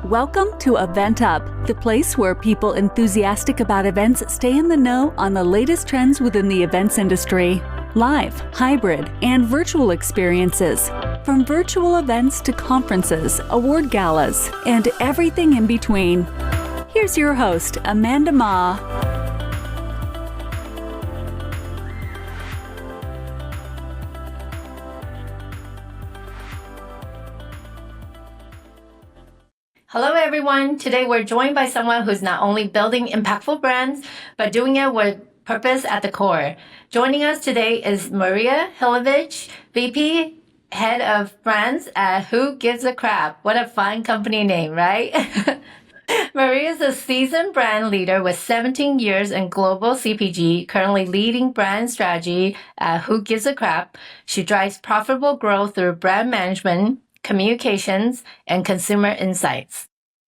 Welcome to EventUp, the place where people enthusiastic about events stay in the know on the latest trends within the events industry. Live, hybrid, and virtual experiences. From virtual events to conferences, award galas, and everything in between. Here's your host, Amanda Ma. Hello, everyone. Today, we're joined by someone who's not only building impactful brands, but doing it with purpose at the core. Joining us today is Maria Chilewicz, VP, Head of Brands at Who Gives a Crap. What a fun company name, right? Maria is a seasoned brand leader with 17 years in global CPG, currently leading brand strategy at Who Gives a Crap. She drives profitable growth through brand management, communications, and consumer insights.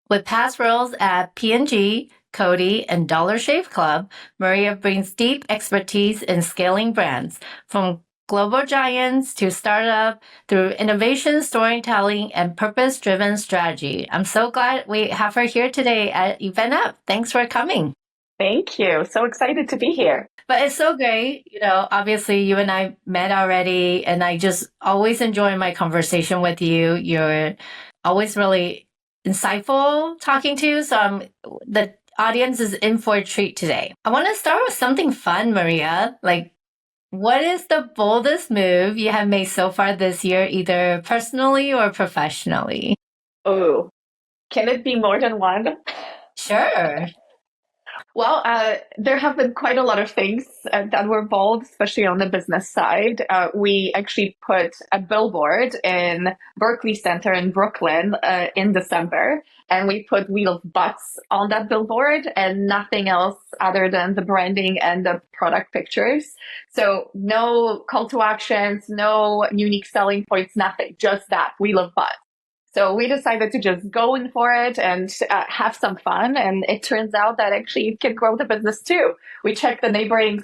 With past roles at P&G, Coty, and Dollar Shave Club, Maria brings deep expertise in scaling brands, from global giants to startup, through innovation, storytelling, and purpose-driven strategy. I'm so glad we have her here today at EventUp. Thanks for coming. Thank you. So excited to be here. But it's so great. Obviously you and I met already, and I just always enjoy my conversation with you. You're always really insightful talking to you. So the audience is in for a treat today. I want to start with something fun, Maria. What is the boldest move you have made so far this year, either personally or professionally? Oh, can it be more than one? Sure. Well, there have been quite a lot of things that were bold, especially on the business side. We actually put a billboard in Berkeley Center in Brooklyn in December, and we put Wheel of Butts on that billboard and nothing else other than the branding and the product pictures. So no call to actions, no unique selling points, nothing, just that Wheel of Butts. So we decided to just go in for it and have some fun. And it turns out that actually it can grow the business too. We checked the neighboring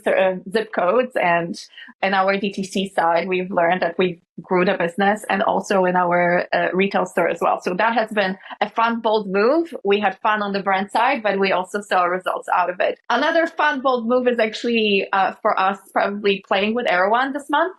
zip codes, and in our DTC side, we've learned that we grew the business, and also in our retail store as well. So that has been a fun, bold move. We had fun on the brand side, but we also saw results out of it. Another fun, bold move is actually for us probably playing with Erewhon this month.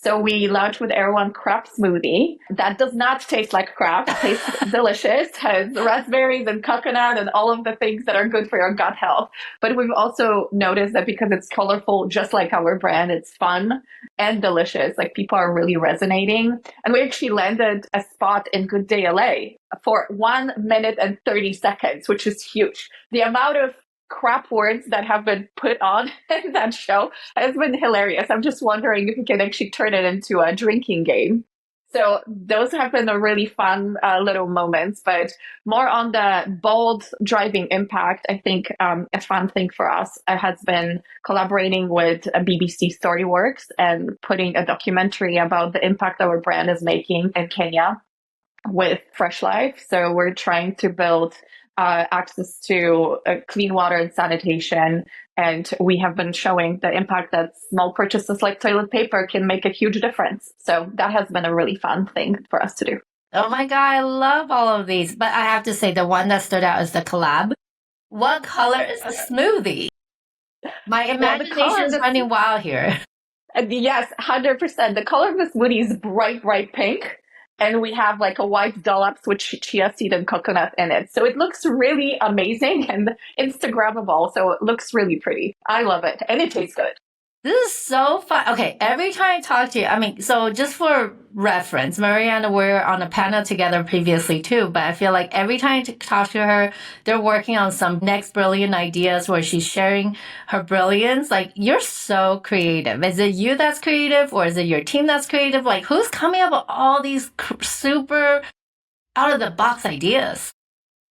So we launched with Erewhon Crap Smoothie. That does not taste like crap. It tastes delicious, has raspberries and coconut and all of the things that are good for your gut health. But we've also noticed that because it's colorful, just like our brand, it's fun and delicious. People are really resonating. And we actually landed a spot in Good Day LA for 1 minute and 30 seconds, which is huge. The amount of crap words that have been put on in that show has been hilarious. I'm just wondering if we can actually turn it into a drinking game. So those have been a really fun little moments, but more on the bold driving impact. I think a fun thing for us has been collaborating with BBC Storyworks and putting a documentary about the impact our brand is making in Kenya with Fresh Life. So we're trying to build access to clean water and sanitation. And we have been showing the impact that small purchases like toilet paper can make a huge difference. So that has been a really fun thing for us to do. Oh my God, I love all of these. But I have to say the one that stood out is the collab. What color is the smoothie? My imagination is running wild here. Yes, 100%. The color of the smoothie is bright, bright pink. And we have a white dollops with chia seed and coconut in it. So it looks really amazing and Instagrammable. So it looks really pretty. I love it. And it tastes good. This is so fun. Okay, every time I talk to you, so just for reference, Maria and we're on a panel together previously too, but I feel like every time I talk to her, they're working on some next brilliant ideas where she's sharing her brilliance. You're so creative. Is it you that's creative, or is it your team that's creative? Who's coming up with all these super out of the box ideas?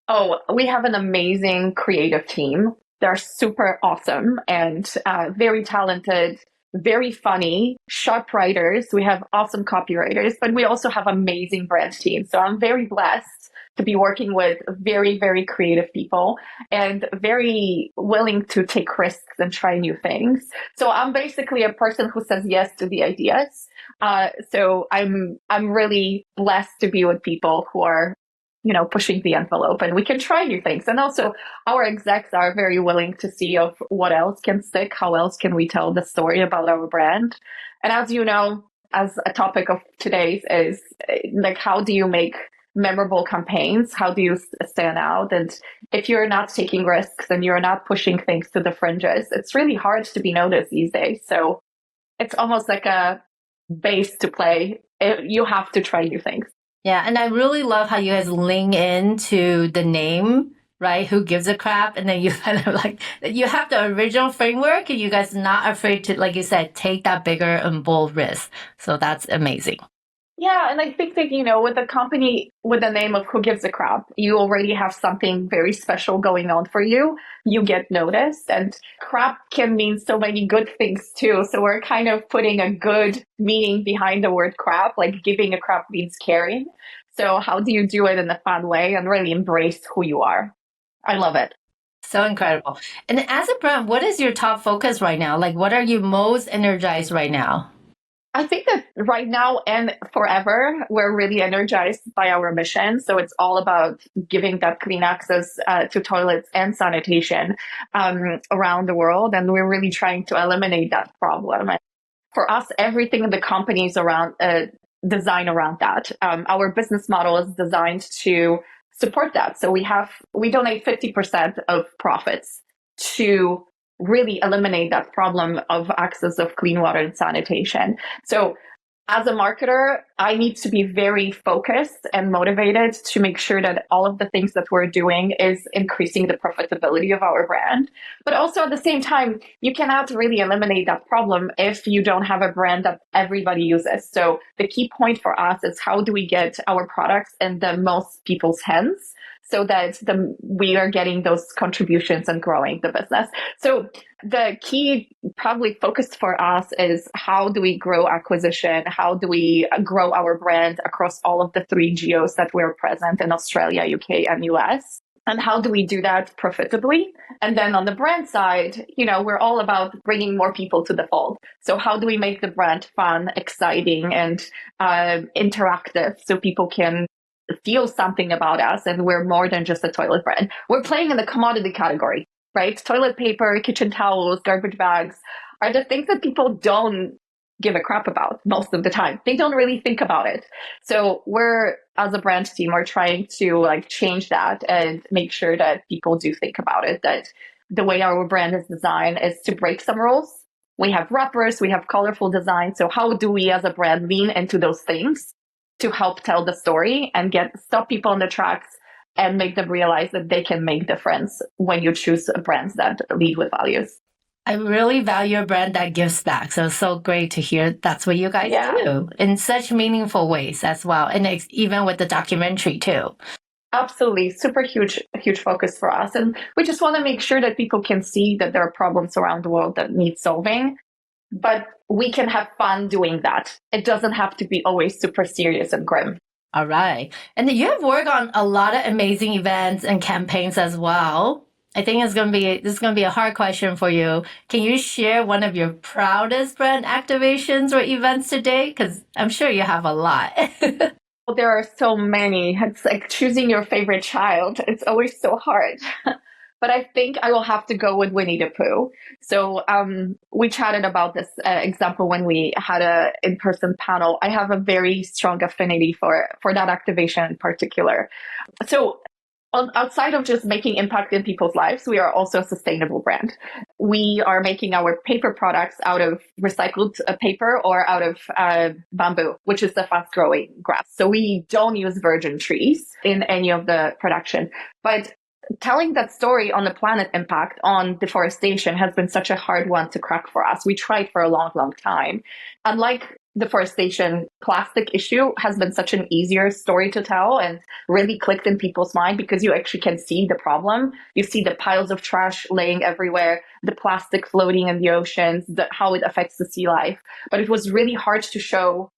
Oh, we have an amazing creative team. They're super awesome and very talented, very funny, sharp writers. We have awesome copywriters, but we also have amazing brand teams. So I'm very blessed to be working with very, very creative people and very willing to take risks and try new things. So I'm basically a person who says yes to the ideas. So I'm really blessed to be with people who are pushing the envelope, and we can try new things. And also our execs are very willing to see of what else can stick, how else can we tell the story about our brand. And as you know, as a topic of today's is like, how do you make memorable campaigns? How do you stand out? And if you're not taking risks and you're not pushing things to the fringes, it's really hard to be noticed these days. So it's almost like a base to play. You have to try new things. Yeah, and I really love how you guys lean into the name, right? Who gives a crap? And then you kind of like, you have the original framework and you guys are not afraid to, like you said, take that bigger and bold risk. So that's amazing. Yeah, and I think that, with a company with the name of Who Gives a Crap, you already have something very special going on for you. You get noticed, and crap can mean so many good things too. So we're kind of putting a good meaning behind the word crap, like giving a crap means caring. So how do you do it in a fun way and really embrace who you are? I love it. So incredible. And as a brand, what is your top focus right now? Like, what are you most energized right now? I think that right now and forever, we're really energized by our mission. So it's all about giving that clean access to toilets and sanitation around the world. And we're really trying to eliminate that problem. And for us, everything in the company is around design around that. Our business model is designed to support that. So we donate 50% of profits to really eliminate that problem of access of clean water and sanitation. So as a marketer, I need to be very focused and motivated to make sure that all of the things that we're doing is increasing the profitability of our brand. But also at the same time, you cannot really eliminate that problem if you don't have a brand that everybody uses. So the key point for us is, how do we get our products in the most people's hands so that we are getting those contributions and growing the business. So the key probably focus for us is, how do we grow acquisition? How do we grow our brand across all of the 3 geos that we're present in: Australia, UK, and US? And how do we do that profitably? And then on the brand side, we're all about bringing more people to the fold. So how do we make the brand fun, exciting, and interactive so people can feel something about us, and we're more than just a toilet brand. We're playing in the commodity category, right? Toilet paper, kitchen towels, garbage bags are the things that people don't give a crap about most of the time. They don't really think about it. So we're, as a brand team, are trying to change that and make sure that people do think about it, that the way our brand is designed is to break some rules. We have wrappers, we have colorful design. So how do we as a brand lean into those things to help tell the story and stop people on the tracks and make them realize that they can make difference when you choose brands that lead with values. I really value a brand that gives back. So it's so great to hear that's what you guys do in such meaningful ways as well. And even with the documentary too. Absolutely. Super huge focus for us. And we just want to make sure that people can see that there are problems around the world that need solving. But we can have fun doing that. It doesn't have to be always super serious and grim. All right. And you have worked on a lot of amazing events and campaigns as well. I think this is going to be a hard question for you. Can you share one of your proudest brand activations or events today? Because I'm sure you have a lot. Well, there are so many. It's like choosing your favorite child. It's always so hard. But I think I will have to go with Winnie the Pooh. So we chatted about this example when we had a in-person panel. I have a very strong affinity for that activation in particular. So outside of just making impact in people's lives, we are also a sustainable brand. We are making our paper products out of recycled paper or out of bamboo, which is the fast-growing grass. So we don't use virgin trees in any of the production. But telling that story on the planet impact on deforestation has been such a hard one to crack for us. We tried for a long, long time. Unlike deforestation, plastic issue has been such an easier story to tell and really clicked in people's mind because you actually can see the problem. You see the piles of trash laying everywhere, the plastic floating in the oceans, how it affects the sea life. But it was really hard to show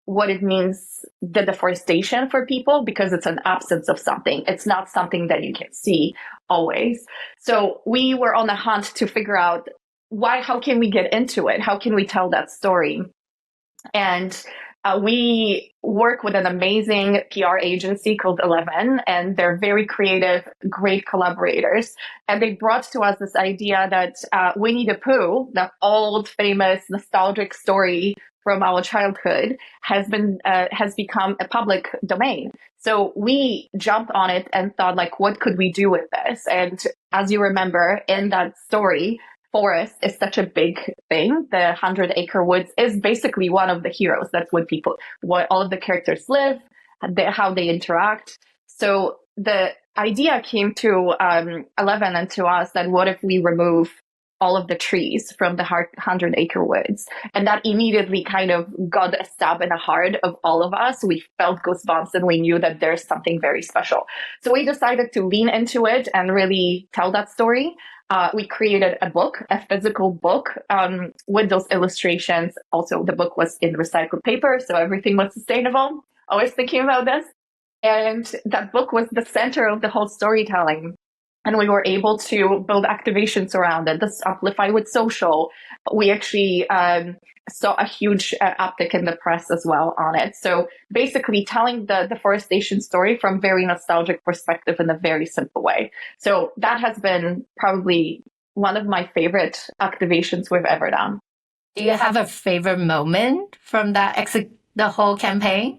what it means, the deforestation for people, because it's an absence of something. It's not something that you can see always. So we were on the hunt to figure out how can we get into it? How can we tell that story? And We work with an amazing PR agency called 11, and they're very creative, great collaborators. And they brought to us this idea that Winnie the Pooh, the old, famous, nostalgic story from our childhood, has become a public domain. So we jumped on it and thought, like, what could we do with this? And as you remember, in that story, forest is such a big thing. The 100-acre woods is basically one of the heroes. That's what all of the characters live, how they interact. So the idea came to 11 and to us that what if we remove all of the trees from the 100-acre woods? And that immediately kind of got a stab in the heart of all of us. We felt goosebumps and we knew that there's something very special. So we decided to lean into it and really tell that story. We created a book, a physical book, with those illustrations. Also, the book was in recycled paper, so everything was sustainable. Always thinking about this. And that book was the center of the whole storytelling. And we were able to build activations around it. This amplify with social. We actually saw a huge uptick in the press as well on it. So basically telling the deforestation story from very nostalgic perspective in a very simple way. So that has been probably one of my favorite activations we've ever done. Do you have a favorite moment from the whole campaign?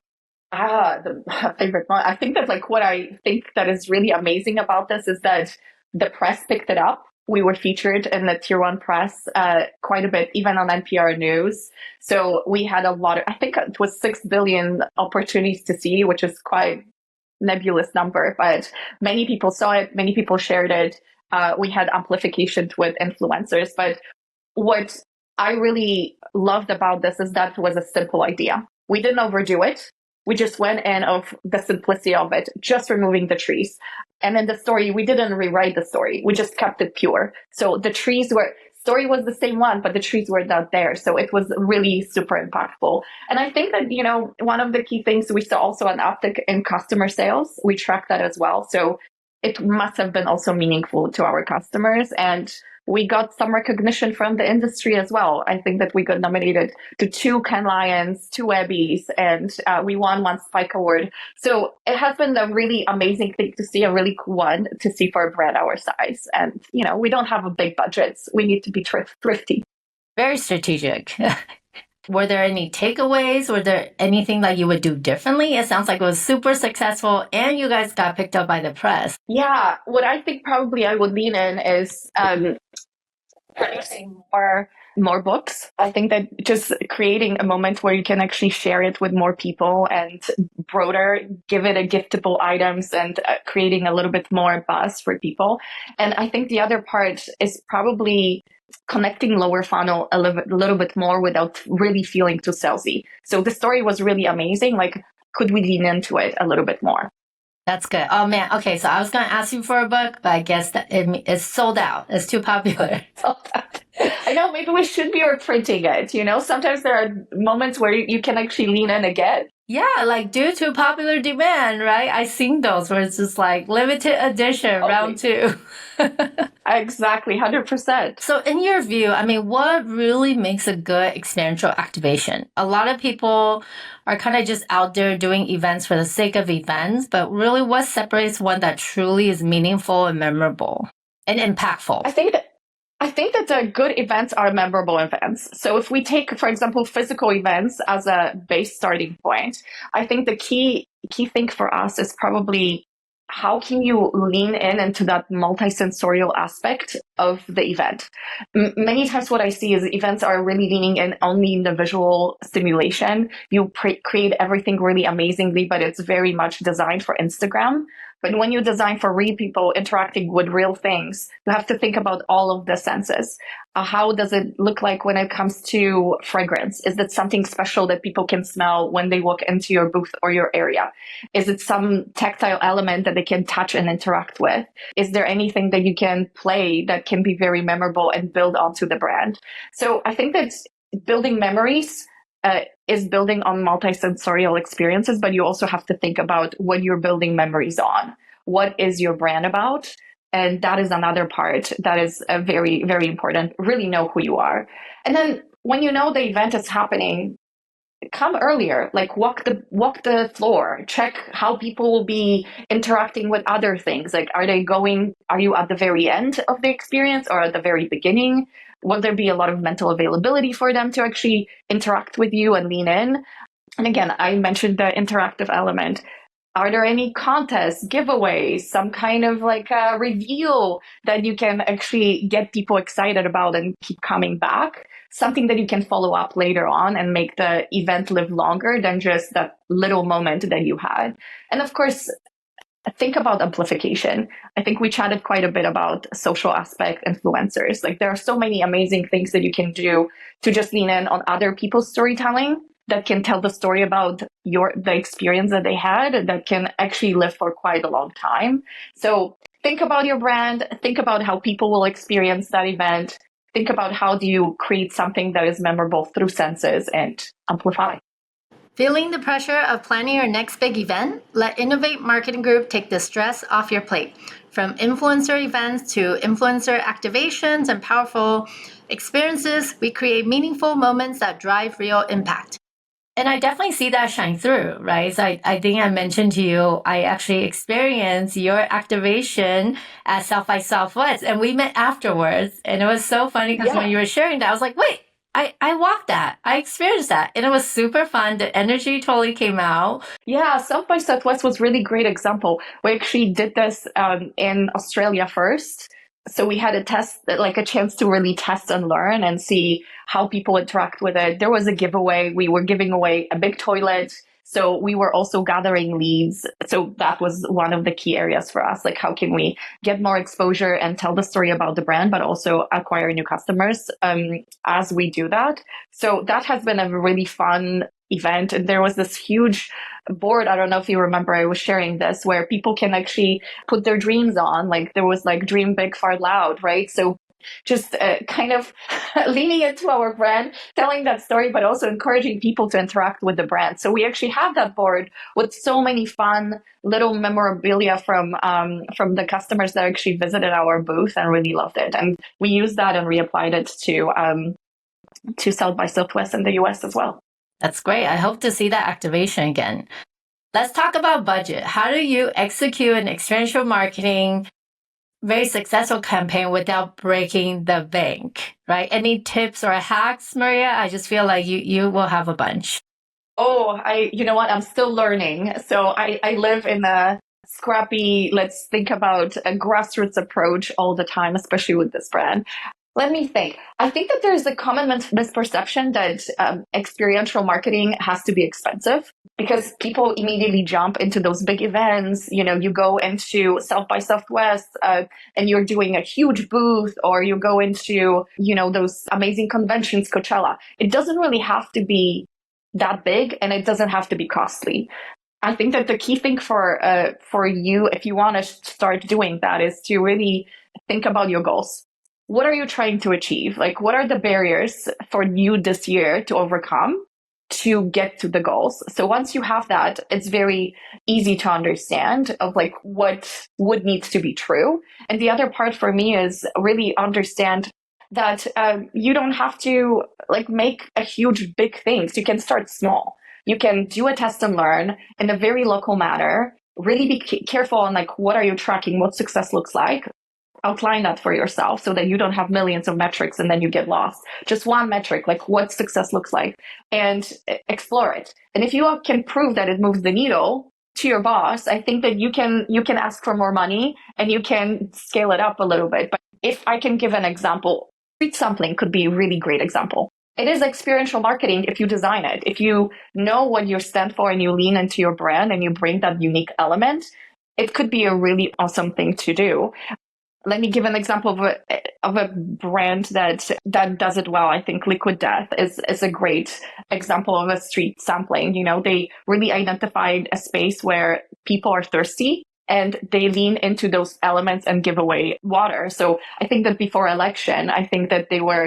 The favorite moment. I think that what I think that is really amazing about this is that the press picked it up. We were featured in the Tier 1 press quite a bit, even on NPR News. So we had I think it was 6 billion opportunities to see, which is quite nebulous number, but many people saw it, many people shared it. We had amplification with influencers. But what I really loved about this is that it was a simple idea. We didn't overdo it. We just went in of the simplicity of it, just removing the trees. And in the story, we didn't rewrite the story. We just kept it pure. So the story was the same one, but the trees were not there. So it was really super impactful. And I think that, one of the key things, we saw also an uptick in customer sales. We tracked that as well. So it must have been also meaningful to our customers. And we got some recognition from the industry as well. I think that we got nominated to 2 Cannes Lions, 2 Emmys, and we won 1 Spike Award. So it has been a really amazing thing to see, a really cool one to see for a brand our size. And, we don't have a big budgets. We need to be thrifty. Very strategic. Were there any takeaways? Were there anything that you would do differently? It sounds like it was super successful and you guys got picked up by the press. Yeah, what I think probably I would lean in is producing more books. I think that just creating a moment where you can actually share it with more people and broader, give it a giftable items and creating a little bit more buzz for people. And I think the other part is probably connecting lower funnel a little bit more without really feeling too salesy. So the story was really amazing. Could we lean into it a little bit more? That's good. Oh man. Okay. So I was going to ask you for a book, but I guess that it's sold out. It's too popular. I know, maybe we should be reprinting it. Sometimes there are moments where you can actually lean in again. Yeah, due to popular demand, right? I seen those where it's just limited edition, round 2. Exactly, 100%. So in your view, what really makes a good experiential activation? A lot of people are kind of just out there doing events for the sake of events, but really what separates one that truly is meaningful and memorable and impactful? I think that the good events are memorable events. So if we take, for example, physical events as a base starting point, I think the key thing for us is probably how can you lean into that multisensorial aspect of the event? Many times what I see is events are really leaning in only in the visual stimulation. You create everything really amazingly, but it's very much designed for Instagram. But when you design for real people interacting with real things, you have to think about all of the senses. How does it look like when it comes to fragrance? Is it something special that people can smell when they walk into your booth or your area? Is it some tactile element that they can touch and interact with? Is there anything that you can play that can be very memorable and build onto the brand? So I think that building memories is building on multisensorial experiences, but you also have to think about what you're building memories on. What is your brand about? And that is another part that is very, very important. Really know who you are. And then when you know the event is happening, come earlier, like walk the floor, check how people will be interacting with other things. Like, are you at the very end of the experience or at the very beginning? Will there be a lot of mental availability for them to actually interact with you and lean in? And again, I mentioned the interactive element. Are there any contests, giveaways, some kind of like a reveal that you can actually get people excited about and keep coming back? Something that you can follow up later on and make the event live longer than just that little moment that you had. And of course, think about amplification. I think we chatted quite a bit about social aspect influencers. Like, there are so many amazing things that you can do to just lean in on other people's storytelling that can tell the story about the experience that they had that can actually live for quite a long time. So think about your brand, think about how people will experience that event, think about how do you create something that is memorable through senses and amplify. Feeling the pressure of planning your next big event? Let Innovate Marketing Group take the stress off your plate. From influencer events to influencer activations and powerful experiences, we create meaningful moments that drive real impact. And I definitely see that shine through, right? So I think I mentioned to you, I actually experienced your activation at South by Southwest, and we met afterwards. And it was so funny because when you were sharing that, I was like, wait, I walked that. I experienced that. And it was super fun. The energy totally came out. Yeah, South by Southwest was really great example. We actually did this in Australia first. So we had a test, like a chance to really test and learn and see how people interact with it. There was a giveaway. We were giving away a big toilet. So we were also gathering leads. So that was one of the key areas for us. Like, how can we get more exposure and tell the story about the brand, but also acquire new customers as we do that. So that has been a really fun event. And there was this huge board. I don't know if you remember, I was sharing this, where people can actually put their dreams on. Like, there was like dream big, fart loud, right? So just kind of leaning into our brand, telling that story, but also encouraging people to interact with the brand. So we actually have that board with so many fun little memorabilia from the customers that actually visited our booth and really loved it. And we used that and reapplied it to South by Southwest in the US as well. That's great. I hope to see that activation again. Let's talk about budget. How do you execute an experiential marketing, very successful campaign without breaking the bank, right? Any tips or hacks, Maria? I just feel like you will have a bunch. Oh, you know what? I'm still learning. So I live in a scrappy, let's think about a grassroots approach all the time, especially with this brand. Let me think. I think that there's a common misperception that experiential marketing has to be expensive, because people immediately jump into those big events. You know, you go into South by Southwest and you're doing a huge booth, or you go into, you know, those amazing conventions, Coachella. It doesn't really have to be that big, and it doesn't have to be costly. I think that the key thing for you, if you want to start doing that, is to really think about your goals. What are you trying to achieve? Like, what are the barriers for you this year to overcome to get to the goals? So once you have that, it's very easy to understand of like what would need to be true. And the other part for me is really understand that you don't have to like make a huge big things. You can start small. You can do a test and learn in a very local manner. Really be careful on like, what are you tracking? What success looks like? Outline that for yourself so that you don't have millions of metrics and then you get lost. Just one metric, like what success looks like, and explore it. And if you can prove that it moves the needle to your boss, I think that you can ask for more money and you can scale it up a little bit. But if I can give an example, street sampling could be a really great example. It is experiential marketing if you design it. If you know what you stand for and you lean into your brand and you bring that unique element, it could be a really awesome thing to do. Let me give an example of a brand that does it well. I think Liquid Death is a great example of a street sampling. You know, they really identified a space where people are thirsty and they lean into those elements and give away water. So I think that before election, I think that they were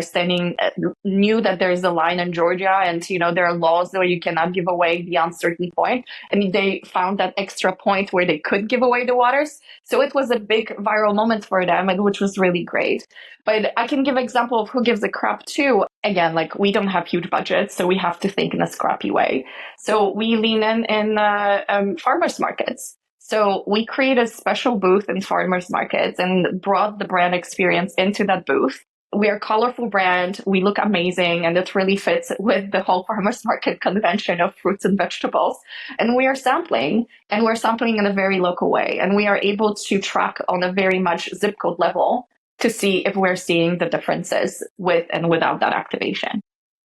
knew that there's a line in Georgia and, there are laws where you cannot give away beyond certain point. And they found that extra point where they could give away the waters. So it was a big viral moment for them, and which was really great. But I can give an example of who gives a crap too. Again, like we don't have huge budgets, so we have to think in a scrappy way. So we lean in farmers markets. So we created a special booth in farmers markets and brought the brand experience into that booth. We are a colorful brand. We look amazing, and it really fits with the whole farmers market convention of fruits and vegetables. And we are sampling, and we're sampling in a very local way. And we are able to track on a very much zip code level to see if we're seeing the differences with and without that activation.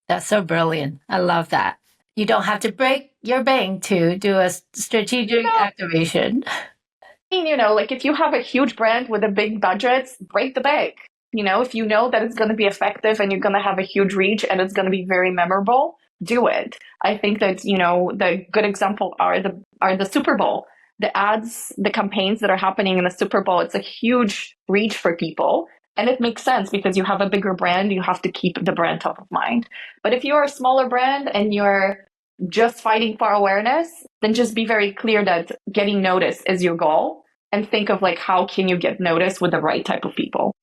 That's so brilliant. I love that. You don't have to break your bank to do a strategic activation. I mean, like if you have a huge brand with a big budget, break the bank. If you know that it's going to be effective and you're going to have a huge reach and it's going to be very memorable, do it. I think that, the good example are the Super Bowl. The ads, the campaigns that are happening in the Super Bowl, it's a huge reach for people. And it makes sense because you have a bigger brand, you have to keep the brand top of mind. But if you're a smaller brand and you're just fighting for awareness, then just be very clear that getting noticed is your goal, and think of like, how can you get noticed with the right type of people?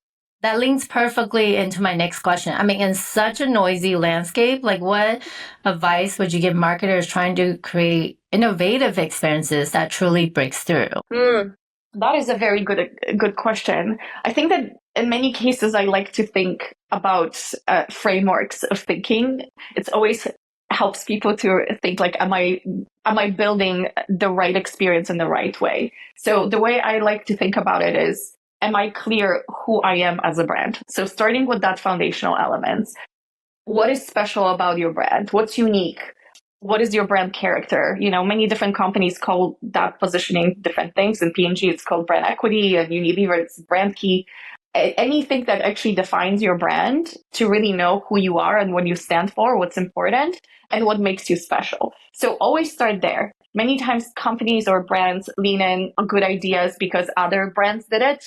That links perfectly into my next question. I mean, in such a noisy landscape, like what advice would you give marketers trying to create innovative experiences that truly breaks through? That is a very good question. I think that in many cases, I like to think about frameworks of thinking. It's always helps people to think like, am I building the right experience in the right way? So the way I like to think about it is, am I clear who I am as a brand? So starting with that foundational elements, what is special about your brand? What's unique? What is your brand character? Many different companies call that positioning different things. In P&G, it's called brand equity, and Unilever, it's brand key. Anything that actually defines your brand, to really know who you are and what you stand for, what's important, and what makes you special. So always start there. Many times companies or brands lean in on good ideas because other brands did it,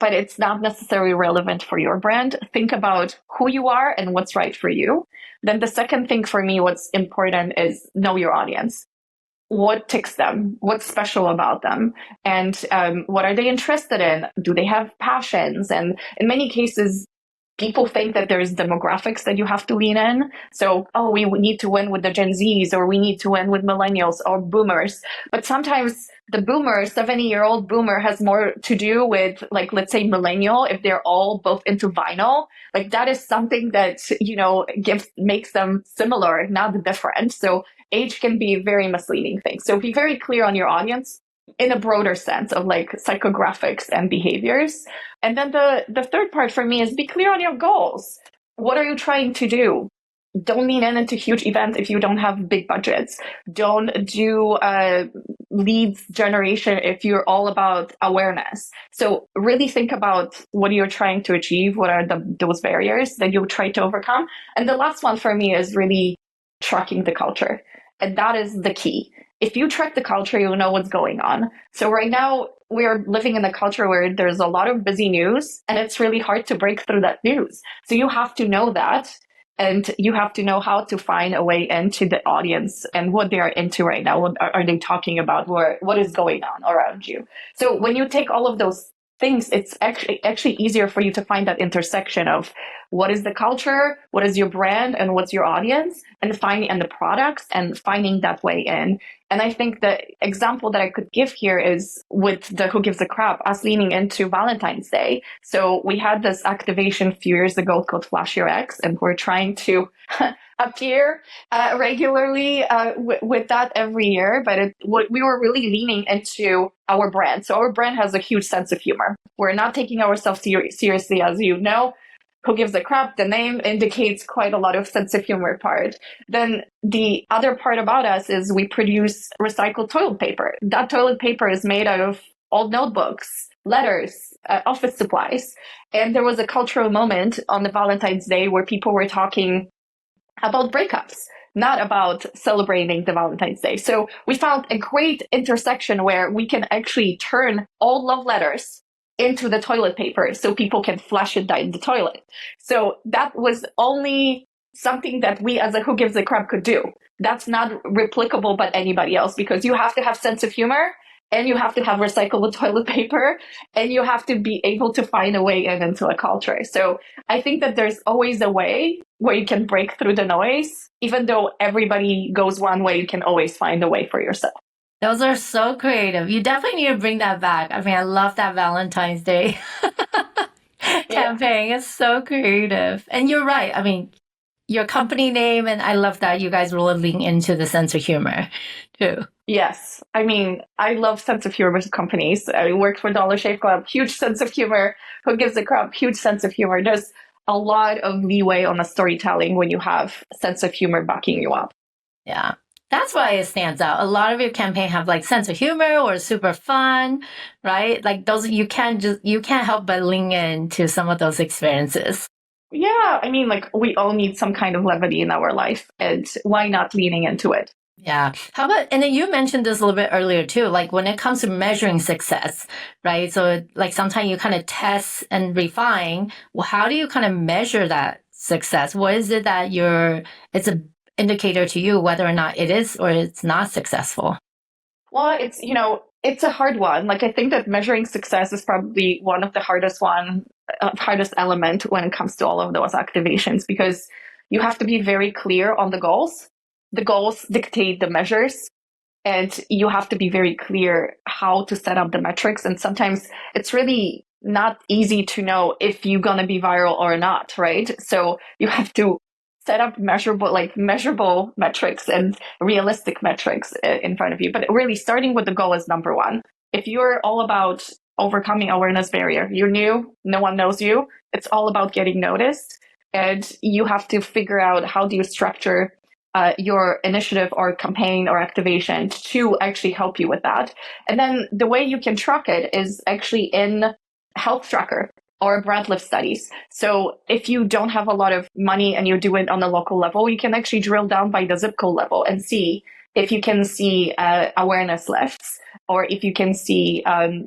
but it's not necessarily relevant for your brand. Think about who you are and what's right for you. Then the second thing for me, what's important is know your audience. What ticks them? What's special about them? And what are they interested in? Do they have passions? And in many cases, people think that there's demographics that you have to lean in. So, we need to win with the Gen Zs, or we need to win with millennials or boomers. But sometimes the boomer, 70-year-old boomer, has more to do with, like, let's say millennial, if they're all both into vinyl. Like, that is something that, makes them similar, not different. So age can be a very misleading thing. So be very clear on your audience in a broader sense of like psychographics and behaviors. And then the third part for me is be clear on your goals. What are you trying to do? Don't lean into huge events if you don't have big budgets. Don't do leads generation if you're all about awareness. So really think about what you're trying to achieve. What are those barriers that you try to overcome? And the last one for me is really tracking the culture. And that is the key. If you track the culture, you'll know what's going on. So right now, we are living in a culture where there's a lot of busy news, and it's really hard to break through that news. So you have to know that, and you have to know how to find a way into the audience and what they are into right now. What are they talking about? What is going on around you? So when you take all of those things, it's actually easier for you to find that intersection of what is the culture, what is your brand, and what's your audience, and the products, and finding that way in. And I think the example that I could give here is with the Who Gives a Crap, us leaning into Valentine's Day. So we had this activation a few years ago called Flash Your Ex, and we're trying to appear regularly with that every year. But we were really leaning into our brand. So our brand has a huge sense of humor. We're not taking ourselves seriously, as you know. Who Gives a Crap, the name indicates quite a lot of sense of humor part. Then the other part about us is we produce recycled toilet paper. That toilet paper is made out of old notebooks, letters, office supplies. And there was a cultural moment on the Valentine's Day where people were talking about breakups. not about celebrating the Valentine's Day. So we found a great intersection where we can actually turn all love letters into the toilet paper so people can flush it down the toilet. So that was only something that we as a Who Gives a Crap could do. That's not replicable by anybody else, because you have to have sense of humor, and you have to have recyclable toilet paper, and you have to be able to find a way into a culture. So I think that there's always a way where you can break through the noise. Even though everybody goes one way, you can always find a way for yourself. Those are so creative. You definitely need to bring that back. I mean, I love that Valentine's Day campaign. It's so creative. And you're right. I mean, your company name, and I love that you guys really lean into the sense of humor too. Yes. I mean, I love sense of humor companies. I worked for Dollar Shave Club, huge sense of humor. Who Gives a Crap, huge sense of humor. There's a lot of leeway on the storytelling when you have sense of humor backing you up. Yeah. That's why it stands out. A lot of your campaign have like sense of humor or super fun, right? Like those, you can't help but lean into some of those experiences. Yeah, I mean, like we all need some kind of levity in our life, and why not leaning into it? Yeah. How about, and then you mentioned this a little bit earlier too, like when it comes to measuring success, right? So like sometimes you kind of test and refine. Well, how do you kind of measure that success? What is it that it's an indicator to you whether or not it is or it's not successful? Well, it's a hard one. Like, I think that measuring success is probably one of the hardest element when it comes to all of those activations, because you have to be very clear on the goals. The goals dictate the measures, and you have to be very clear how to set up the metrics. And sometimes it's really not easy to know if you're going to be viral or not, right? So you have to set up measurable metrics and realistic metrics in front of you. But really starting with the goal is number one. If you're all about overcoming awareness barrier, you're new, no one knows you, it's all about getting noticed. And you have to figure out how do you structure your initiative or campaign or activation to actually help you with that. And then the way you can track it is actually in Health Tracker or brand lift studies. So if you don't have a lot of money and you do it on a local level, you can actually drill down by the zip code level and see if you can see awareness lifts, or if you can see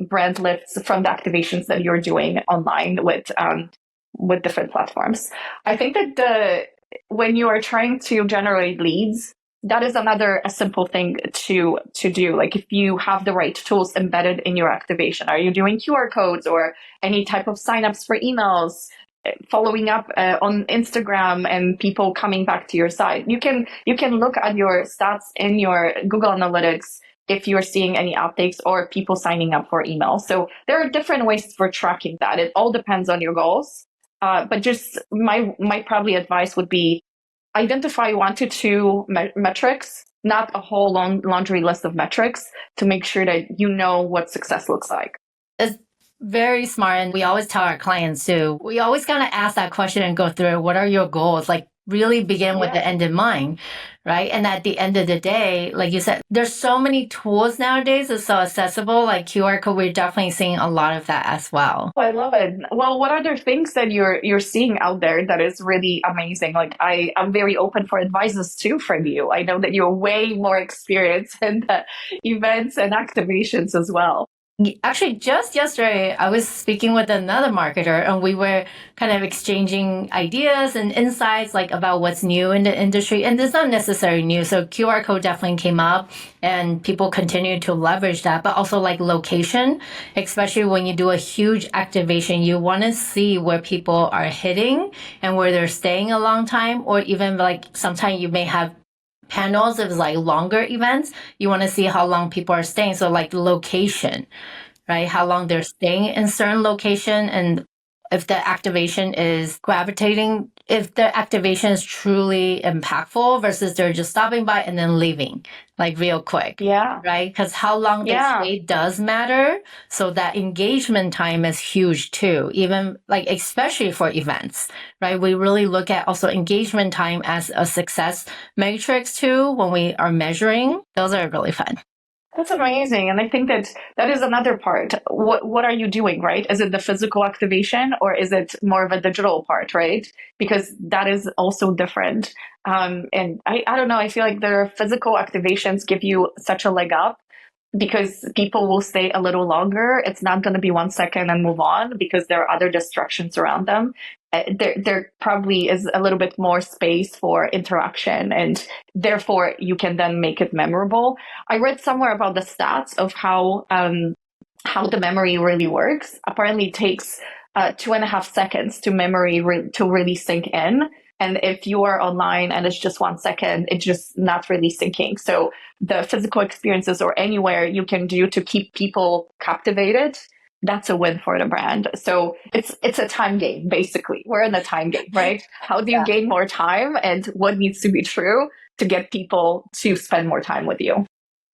brand lifts from the activations that you're doing online with different platforms. I think that when you are trying to generate leads, that is a simple thing to do. Like if you have the right tools embedded in your activation, are you doing QR codes or any type of signups for emails, following up on Instagram and people coming back to your site? You can look at your stats in your Google Analytics if you're seeing any updates or people signing up for email. So there are different ways for tracking that. It all depends on your goals. But just my probably advice would be identify 1 to 2 metrics, not a whole long laundry list of metrics, to make sure that you know what success looks like. It's very smart. And we always tell our clients too, we always kind of ask that question and go through, what are your goals? Like really begin with the end in mind, right? And at the end of the day, like you said, there's so many tools nowadays. It's so accessible, like QR code. We're definitely seeing a lot of that as well. I love it. Well, what other things that you're seeing out there that is really amazing? Like I'm very open for advices too from you. I know that you're way more experienced in the events and activations as well. Actually, just yesterday, I was speaking with another marketer and we were kind of exchanging ideas and insights like about what's new in the industry. And it's not necessarily new. So QR code definitely came up and people continue to leverage that, but also like location, especially when you do a huge activation, you want to see where people are hitting and where they're staying a long time, or even like sometimes you may have panels of like longer events. You want to see how long people are staying. So like location, right? How long they're staying in certain location, and if the activation is gravitating, if the activation is truly impactful versus they're just stopping by and then leaving like real quick. Yeah. Right? Because how long they stay does matter. So that engagement time is huge too, even like, especially for events, right? We really look at also engagement time as a success matrix too when we are measuring. Those are really fun. That's amazing. And I think that that is another part. What are you doing, right? Is it the physical activation or is it more of a digital part, right? Because that is also different. And I don't know, I feel like the physical activations give you such a leg up because people will stay a little longer. It's not going to be 1 second and move on because there are other distractions around them. There probably is a little bit more space for interaction, and therefore you can then make it memorable. I read somewhere about the stats of how the memory really works. Apparently, it takes 2.5 seconds to to really sink in. And if you are online and it's just 1 second, it's just not really sinking. So the physical experiences or anywhere you can do to keep people captivated, that's a win for the brand. So it's a time game, basically. We're in the time game, right? How do you gain more time and what needs to be true to get people to spend more time with you?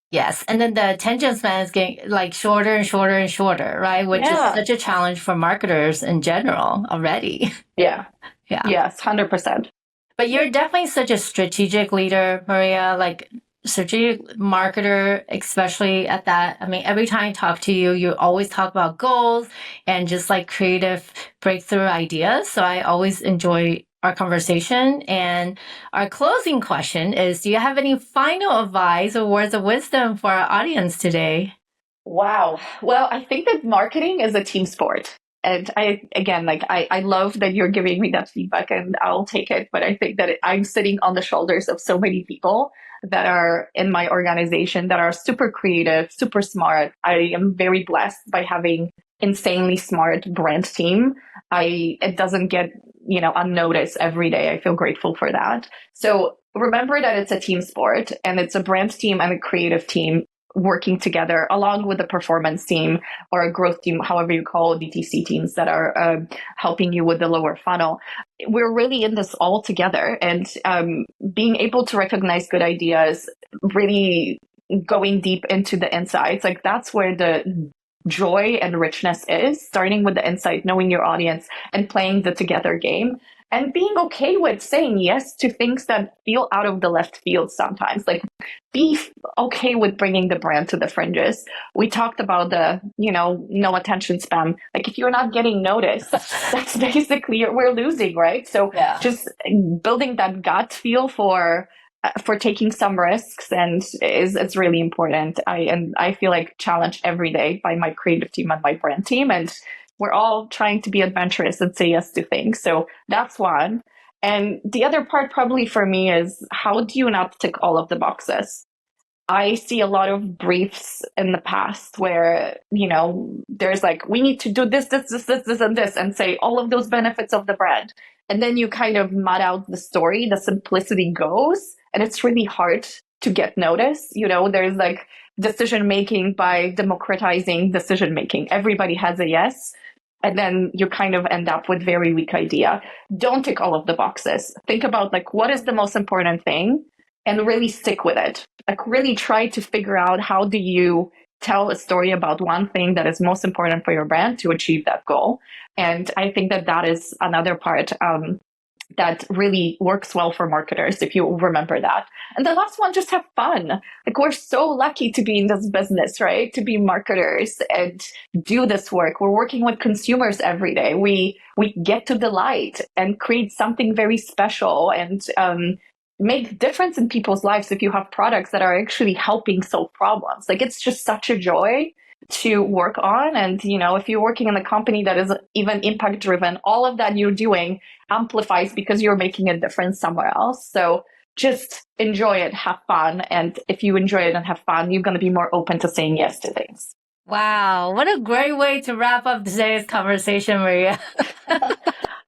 Yes. And then the attention span is getting like shorter and shorter and shorter, right? Which is such a challenge for marketers in general already. Yeah. Yeah. Yes, 100%. But you're definitely such a strategic leader, Maria, like strategic marketer, especially at that. I mean, every time I talk to you, you always talk about goals and just like creative breakthrough ideas. So I always enjoy our conversation. And our closing question is, do you have any final advice or words of wisdom for our audience today? Wow. Well, I think that marketing is a team sport. And I love that you're giving me that feedback and I'll take it. But I think that I'm sitting on the shoulders of so many people that are in my organization that are super creative, super smart. I am very blessed by having insanely smart brand team. It doesn't get, unnoticed every day. I feel grateful for that. So remember that it's a team sport and it's a brand team and a creative team working together along with the performance team or a growth team, however you call DTC teams that are helping you with the lower funnel. We're really in this all together, and being able to recognize good ideas, really going deep into the insights, like that's where the joy and richness is, starting with the insight, knowing your audience and playing the together game. And being okay with saying yes to things that feel out of the left field sometimes. Like, be okay with bringing the brand to the fringes. We talked about the, no attention span. Like, if you're not getting noticed, that's basically, we're losing, right? So just building that gut feel for taking some risks and is really important. I feel like challenged every day by my creative team and my brand team. And we're all trying to be adventurous and say yes to things. So that's one. And the other part probably for me is, how do you not tick all of the boxes? I see a lot of briefs in the past where, there's like, we need to do this, and this, and say all of those benefits of the brand. And then you kind of mud out the story, the simplicity goes, and it's really hard to get noticed. There's like decision making by democratizing decision making. Everybody has a yes. And then you kind of end up with very weak idea. Don't tick all of the boxes. Think about like, what is the most important thing and really stick with it. Like really try to figure out how do you tell a story about one thing that is most important for your brand to achieve that goal. And I think that is another part that really works well for marketers, if you remember that. And the last one, just have fun. Like, we're so lucky to be in this business, right? To be marketers and do this work. We're working with consumers every day. We get to delight and create something very special and make difference in people's lives if you have products that are actually helping solve problems. Like, it's just such a joy to work on. And, if you're working in a company that is even impact driven, all of that you're doing amplifies because you're making a difference somewhere else. So just enjoy it, have fun. And if you enjoy it and have fun, you're going to be more open to saying yes to things. Wow. What a great way to wrap up today's conversation, Maria.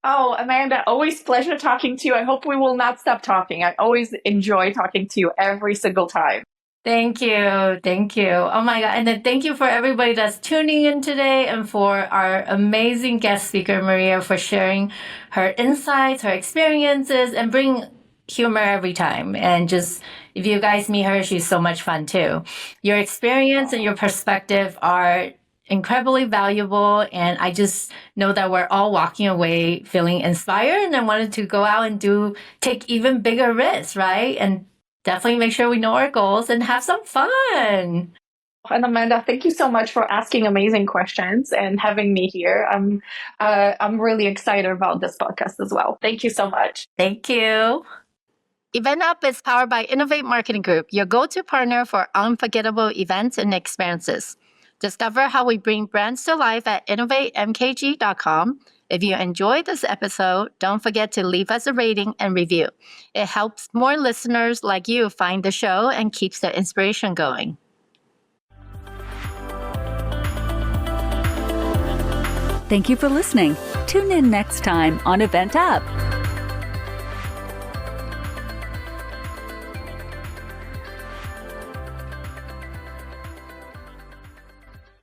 Oh, Amanda, always pleasure talking to you. I hope we will not stop talking. I always enjoy talking to you every single time. Thank you. Thank you. Oh my God. And then thank you for everybody that's tuning in today and for our amazing guest speaker, Maria, for sharing her insights, her experiences, and bring humor every time. And just, if you guys meet her, she's so much fun too. Your experience and your perspective are incredibly valuable. And I just know that we're all walking away feeling inspired and wanted to go out and take even bigger risks, right? And definitely make sure we know our goals and have some fun. And Amanda, thank you so much for asking amazing questions and having me here. I'm really excited about this podcast as well. Thank you so much. Thank you. EventUp is powered by Innovate Marketing Group, your go-to partner for unforgettable events and experiences. Discover how we bring brands to life at innovatemkg.com. If you enjoyed this episode, don't forget to leave us a rating and review. It helps more listeners like you find the show and keeps the inspiration going. Thank you for listening. Tune in next time on EventUp.